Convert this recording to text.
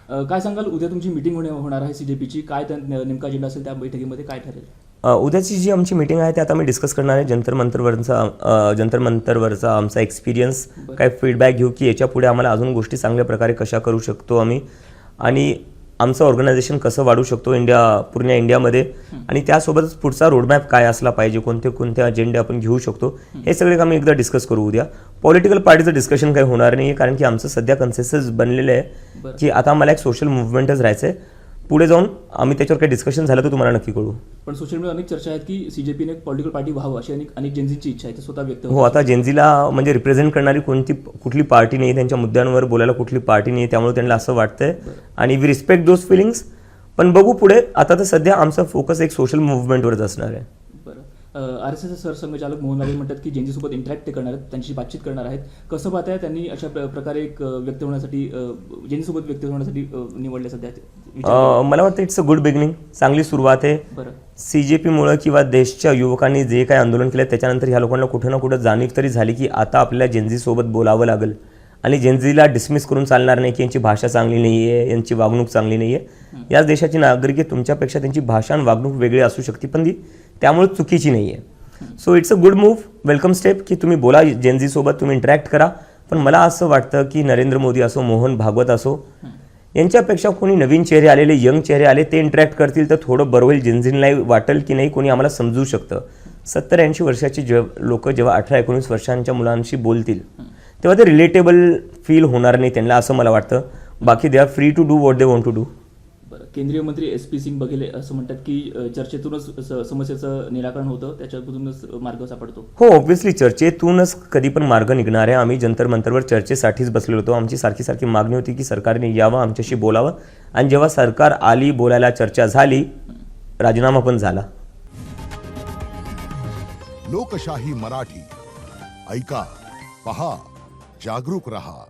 काय सांगाल, उद्या तुमची मीटिंग होणार आहे CJPची, काय नेमका अजेंडा असेल त्या बैठकीमध्ये, काय ठरेल? उद्याची जी आमची मीटिंग आहे ते आता मी डिस्कस करणार आहे. जंतर मंतरवरचा आमचा एक्सपिरियन्स, काय फीडबॅक घेऊ की याच्या पुढे आम्हाला अजून गोष्टी चांगल्या प्रकारे कशा करू शकतो आम्ही, आणि आमचं ऑर्गनायझेशन कसं वाढू शकतो पूर्ण इंडियामध्ये, आणि त्यासोबतच पुढचा रोडमॅप काय असला पाहिजे, कोणते अजेंडे आपण घेऊ शकतो, हे सगळे आम्ही एकदा डिस्कस करू उद्या. पॉलिटिकल पार्टीचं डिस्कशन काही होणार नाही आहे, कारण की आमचं सध्या कन्सेन्सस बनलेलं आहे की आता आम्हाला एक सोशल मुव्हमेंटच राहायचं आहे. पुढे जाऊन आम्ही त्याच्यावर काही डिस्कशन झालं तर तुम्हाला नक्की कळू. पण सोशल मीडियावर अनेक चर्चा आहेत की CJPने एक पॉलिटिकल पार्टी व्हावं अशी अनेक जेनझीची इच्छा आहे, ते स्वतः व्यक्त हो, आता जेनझीला म्हणजे रिप्रेझेंट करणारी कुठली पार्टी नाही, त्यांच्या मुद्द्यांवर बोलायला कुठली पार्टी नाही, त्यामुळे त्यांना असं वाटतंय, आणि वी रिस्पेक्ट दोज फिलिंग्स. पण बघू पुढे. आता तर सध्या आमचा फोकस एक सोशल मुव्हमेंटवरच असणार आहे. बरं, RSSचे सरसंघचालक मोहन नागरे म्हणतात की जेनझीसोबत इंटरॅक्ट ते करणार आहेत, त्यांची बातचीत करणार आहेत. कसं पाहताय, त्यांनी अशा प्रकारे एक व्यक्त होण्यासाठी, जेनझीसोबत व्यक्त होण्यासाठी निवडले सध्या? मला वाटतं इट्स अ गुड बिगिनिंग, चांगली सुरुवात आहे. बरं, CJPमुळं किंवा देशच्या युवकांनी जे काही आंदोलन केलं त्याच्यानंतर ह्या लोकांना कुठं ना कुठं जाणीव तरी झाली की आता आपल्याला जेनझीसोबत बोलावं लागेल, आणि जेनझीला डिसमिस करून चालणार नाही की यांची भाषा चांगली नाही आहे, यांची वागणूक चांगली नाही आहे. याच देशाची नागरिक आहे, तुमच्यापेक्षा त्यांची भाषा आणि वागणूक वेगळी असू शकते, पण ती त्यामुळे चुकीची नाही आहे. So it's a good move, welcome step की तुम्ही बोला जेनझीसोबत, तुम्ही इंटरॅक्ट करा. पण मला असं वाटतं की नरेंद्र मोदी असो, मोहन भागवत असो, यांच्यापेक्षा कोणी नवीन चेहरे आलेले, यंग चेहरे आले, ते इंटरॅक्ट करतील तर थोडं बरं होईल. जेनझींना वाटेल की नाही कोणी आम्हाला समजू शकतं. 70-80 वर्षाची लोक जेव्हा 18-19 वर्षांच्या मुलांशी बोलतील तेव्हा ते रिलेटेबल फील होणार नाही त्यांना, असं मला वाटतं. बाकी they are free to do what they want to do. बरं, केंद्रीय मंत्री SP सिंग बघेल असं म्हणतात की चर्चेतूनच समस्येचं निराकरण होतं, त्याच्यातूनच मार्ग सापडतो. हो, ऑब्व्हियसली चर्चेतूनच कधी पण मार्ग निघणार आहे. आम्ही जंतर मंतरवर चर्चेसाठीच बसलेलो होतो. आमची सारखी मागणी होती की सरकारने यावं, आमच्याशी बोलावं, आणि जेव्हा सरकार आली, बोलायला चर्चा झाली, राजीनामा पण झाला. लोकशाही मराठी ऐका, पहा, जागरूक रहा.